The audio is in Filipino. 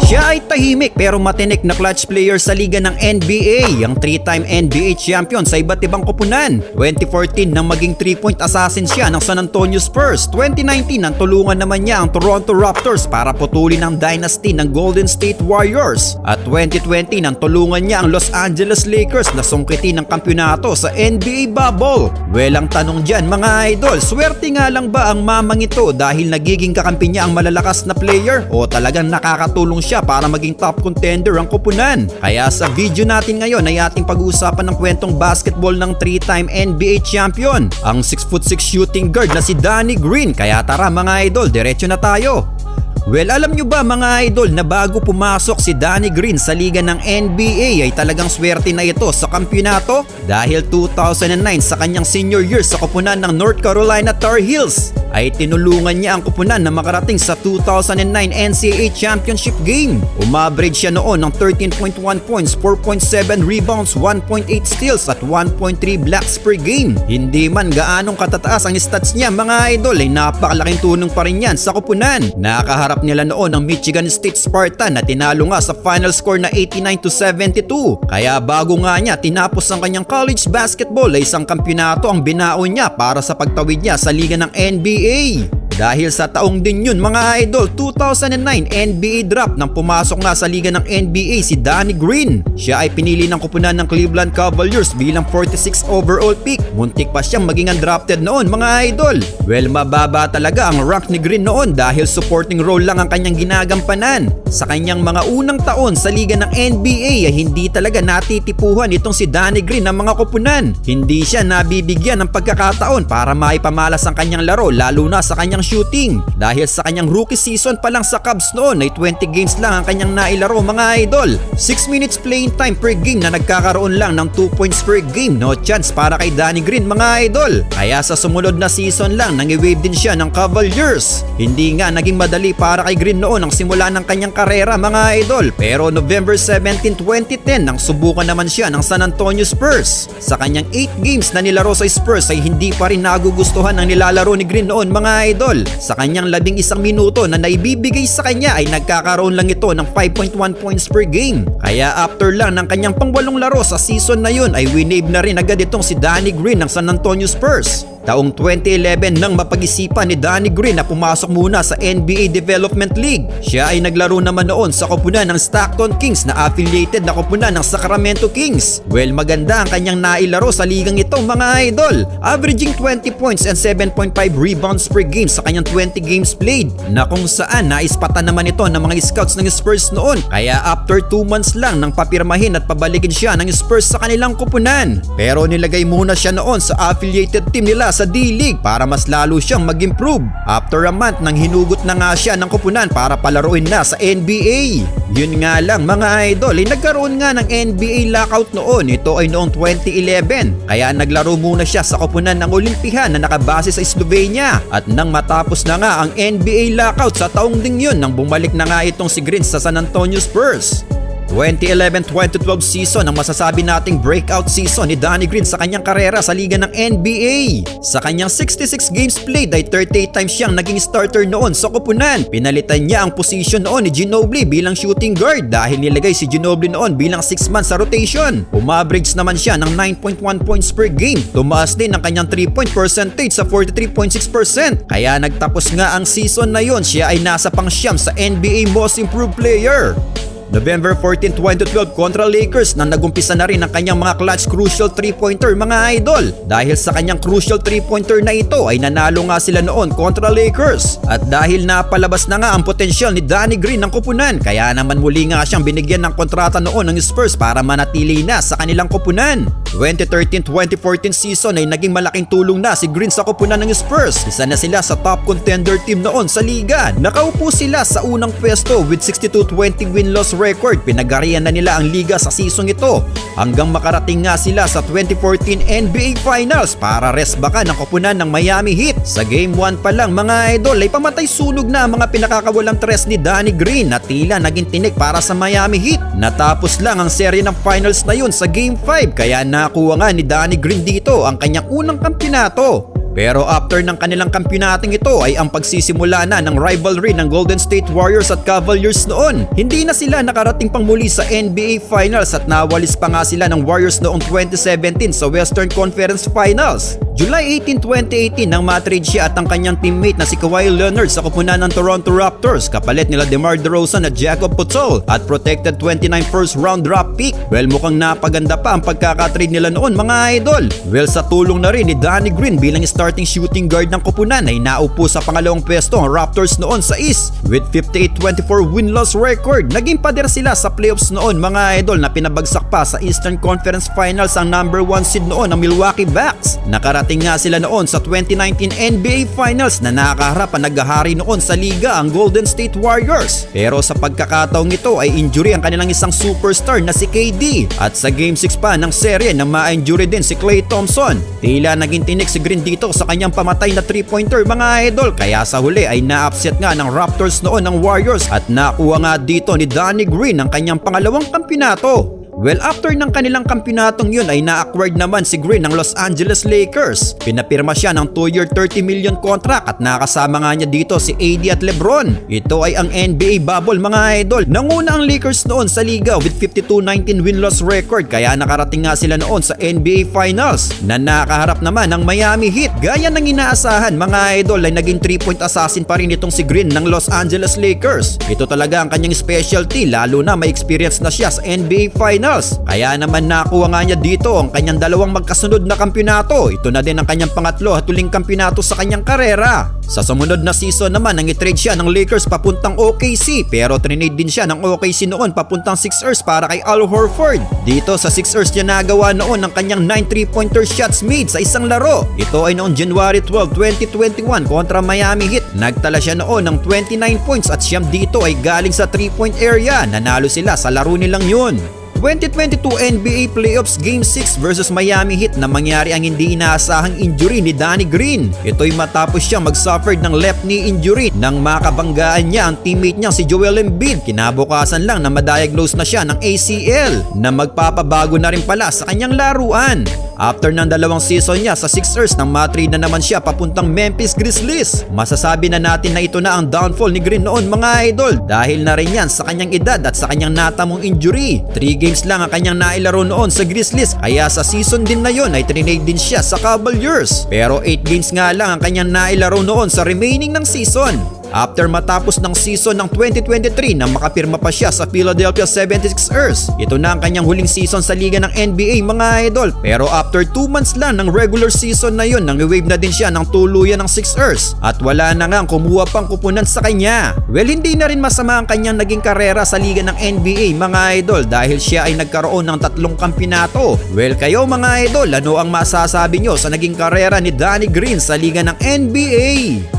Siya ay tahimik pero matinik na clutch player sa liga ng NBA, ang 3-time NBA champion sa iba't ibang koponan. 2014 nang maging 3-point assassin siya ng San Antonio Spurs. 2019 nang tulungan naman niya ang Toronto Raptors para putulin ang dynasty ng Golden State Warriors. At 2020 nang tulungan niya ang Los Angeles Lakers na sungkitin ng kampyonato sa NBA bubble. Well, ang tanong dyan mga idol, swerte nga lang ba ang mamang ito dahil nagiging kakampi niya ang malalakas na player o talagang nakakatulong siya para maging top contender ang koponan? Kaya sa video natin ngayon ay ating pag-uusapan ng kwentong basketball ng 3-time NBA champion, ang 6'6" shooting guard na si Danny Green. Kaya tara mga idol, diretso na tayo. Well, alam nyo ba mga idol na bago pumasok si Danny Green sa liga ng NBA ay talagang swerte na ito sa kampyonato? Dahil 2009 sa kanyang senior year sa koponan ng North Carolina Tar Heels ay tinulungan niya ang koponan na makarating sa 2009 NCAA Championship game. Umaverage siya noon ng 13.1 points, 4.7 rebounds, 1.8 steals at 1.3 blocks per game. Hindi man gaanong katataas ang stats niya mga idol ay napakalaking tulong pa rin yan sa koponan. Nakaharap nila noon ang Michigan State Spartan na tinalo nga sa final score na 89-72. Kaya bago nga niya tinapos ang kanyang college basketball ay isang kampyonato ang binaon niya para sa pagtawid niya sa liga ng NBA. Dahil sa taong din yun mga idol, 2009 NBA draft nang pumasok nga sa liga ng NBA si Danny Green. Siya ay pinili ng koponan ng Cleveland Cavaliers bilang 46 overall pick. Muntik pa siyang maging undrafted noon mga idol. Well, mababa talaga ang rank ni Green noon dahil supporting role lang ang kanyang ginagampanan. Sa kanyang mga unang taon sa liga ng NBA ay hindi talaga natitipuhan itong si Danny Green ng mga koponan. Hindi siya nabibigyan ng pagkakataon para maipamalas ang kanyang laro lalo na sa kanyang shooting. Dahil sa kanyang rookie season pa lang sa Cavs noon ay 20 games lang ang kanyang nailaro mga idol. 6 minutes playing time per game na nagkakaroon lang ng 2 points per game. No chance para kay Danny Green mga idol. Kaya sa sumunod na season lang nangi-wave din siya ng Cavaliers. Hindi nga naging madali para kay Green noon ang simula ng kanyang karera mga idol. Pero November 17, 2010 nang subukan naman siya ng San Antonio Spurs. Sa kanyang 8 games na nilaro sa Spurs ay hindi pa rin nagugustuhan ang nilalaro ni Green noon mga idol. Sa kanyang 11 minuto na naibibigay sa kanya ay nagkakaroon lang ito ng 5.1 points per game. Kaya after lang ng kanyang pangwalong laro sa season na yun ay winave na rin agad itong si Danny Green ng San Antonio Spurs. Taong 2011 nang mapag-isipan ni Danny Green na pumasok muna sa NBA Development League. Siya ay naglaro naman noon sa koponan ng Stockton Kings na affiliated na koponan ng Sacramento Kings. Well, maganda ang kanyang nailaro sa ligang ito mga idol. Averaging 20 points and 7.5 rebounds per game sa kanyang 20 games played, na kung saan naispatan naman ito ng mga scouts ng Spurs noon. Kaya after 2 months lang nang papirmahin at pabalikin siya ng Spurs sa kanilang koponan. Pero nilagay muna siya noon sa affiliated team nila sa D-League para mas lalo siyang mag-improve. After a month nang hinugot na nga siya ng koponan para palaruin na sa NBA. Yun nga lang mga idol, nagkaroon nga ng NBA lockout noon. Ito ay noong 2011. Kaya naglaro muna siya sa koponan ng Olimpihan na nakabase sa Slovenia. At nang matapos na nga ang NBA lockout sa taong ding yun nang bumalik na nga itong si Green sa San Antonio Spurs. 2011-2012 season ang masasabi nating breakout season ni Danny Green sa kanyang karera sa liga ng NBA. Sa kanyang 66 games played ay 38 times siyang naging starter noon sa koponan. Pinalitan niya ang position noon ni Ginobili bilang shooting guard dahil nilagay si Ginobili noon bilang 6 man sa rotation. Umaverage naman siya ng 9.1 points per game. Tumaas din ang kanyang 3-point percentage sa 43.6%. Kaya nagtapos nga ang season na yon, siya ay nasa pang-siyam sa NBA Most Improved Player. November 14, 2012 kontra Lakers nang nagumpisa na rin ang kanyang mga clutch crucial 3-pointer mga idol. Dahil sa kanyang crucial 3-pointer na ito ay nanalo nga sila noon kontra Lakers. At dahil napalabas na nga ang potensyal ni Danny Green ng koponan, kaya naman muli nga siyang binigyan ng kontrata noon ng Spurs para manatili na sa kanilang koponan. 2013-2014 season ay naging malaking tulong na si Green sa koponan ng Spurs. Isa na sila sa top contender team noon sa liga. Nakaupo sila sa unang pwesto with 62-20 win-loss record. Pinagarian na nila ang liga sa season ito hanggang makarating nga sila sa 2014 NBA Finals para resbakan ang koponan ng Miami Heat. Sa Game 1 pa lang mga idol ay pamatay sunog na ang mga pinakakawalang tres ni Danny Green na tila naging tinik para sa Miami Heat. Natapos lang ang serye ng finals na yun sa Game 5 kaya nakuha nga ni Danny Green dito ang kanyang unang kampyonato. Pero after ng kanilang kampyonating ito ay ang pagsisimula na ng rivalry ng Golden State Warriors at Cavaliers noon. Hindi na sila nakarating pang muli sa NBA Finals at nawalis pa nga sila ng Warriors noong 2017 sa Western Conference Finals. July 18, 2018 nang matrade siya at ang kanyang teammate na si Kawhi Leonard sa koponan ng Toronto Raptors kapalit nila DeMar DeRozan at Jakob Poeltl at protected 29 first round draft pick. Well, mukhang napaganda pa ang pagkakatrade nila noon mga idol. Well, sa tulong na rin ni Danny Green bilang starting shooting guard ng koponan ay naupo sa pangalawang pwesto ang Raptors noon sa East with 58-24 win-loss record. Naging pader sila sa playoffs noon mga idol na pinabagsak pa sa Eastern Conference Finals ang number 1 seed noon ang Milwaukee Bucks. Nakarating nga sila noon sa 2019 NBA Finals na nakaharap ang naghahari noon sa liga ang Golden State Warriors. Pero sa pagkakataong ito ay injury ang kanilang isang superstar na si KD at sa Game 6 pa ng serye na ma-injury din si Klay Thompson. Tila naging tinik si Green dito sa kanyang pamatay na 3-pointer mga idol kaya sa huli ay na-upset nga ng Raptors noon ng Warriors at nakuha nga dito ni Danny Green ang kanyang pangalawang kampyonato. Well, after ng kanilang kampyonatong yun ay na-acquired naman si Green ng Los Angeles Lakers. Pinapirma siya ng 2-year $30 million contract at nakasama nga niya dito si AD at LeBron. Ito ay ang NBA bubble mga idol. Nanguna ang Lakers noon sa liga with 52-19 win-loss record kaya nakarating nga sila noon sa NBA Finals na nakaharap naman ng Miami Heat. Gaya ng inaasahan mga idol ay naging 3-point assassin pa rin itong si Green ng Los Angeles Lakers. Ito talaga ang kanyang specialty lalo na may experience na siya sa NBA Finals. Kaya naman nakuha nga niya dito ang kanyang dalawang magkasunod na kampyonato. Ito na din ang kanyang pangatlo at huling kampyonato sa kanyang karera. Sa sumunod na season naman nang i-trade siya ng Lakers papuntang OKC pero trinade din siya ng OKC noon papuntang Sixers para kay Al Horford. Dito sa Sixers niya nagawa noon ang kanyang 9 3-pointer shots made sa isang laro. Ito ay noong January 12, 2021 kontra Miami Heat. Nagtala siya noon ng 29 points at siyam dito ay galing sa 3-point area. Nanalo sila sa laro nilang yun. 2022 NBA Playoffs Game 6 versus Miami Heat na mangyari ang hindi inaasahang injury ni Danny Green. Ito'y matapos siyang mag-suffered ng left knee injury nang makabanggaan niya ang teammate niyang si Joel Embiid. Kinabukasan lang na ma-diagnose na siya ng ACL na magpapabago na rin pala sa kanyang laruan. After ng dalawang season niya sa Sixers nang matrade na naman siya papuntang Memphis Grizzlies. Masasabi na natin na ito na ang downfall ni Green noon mga idol dahil na rin yan sa kanyang edad at sa kanyang natamong injury. 3 games lang ang kanyang nailaro noon sa Grizzlies kaya sa season din na yon ay trinade din siya sa Cavaliers. Pero 8 games nga lang ang kanyang nailaro noon sa remaining ng season. After matapos ng season ng 2023 na makapirma pa siya sa Philadelphia 76ers. Ito na ang kanyang huling season sa liga ng NBA mga idol. Pero after 2 months lang ng regular season na yun, nang-wave na din siya ng tuluyan ng Sixers. At wala na nga kumuha pang kupunan sa kanya. Well, hindi na rin masama ang kanyang naging karera sa liga ng NBA mga idol dahil siya ay nagkaroon ng 3 kampyonato. Well, kayo mga idol, ano ang masasabi nyo sa naging karera ni Danny Green sa liga ng NBA?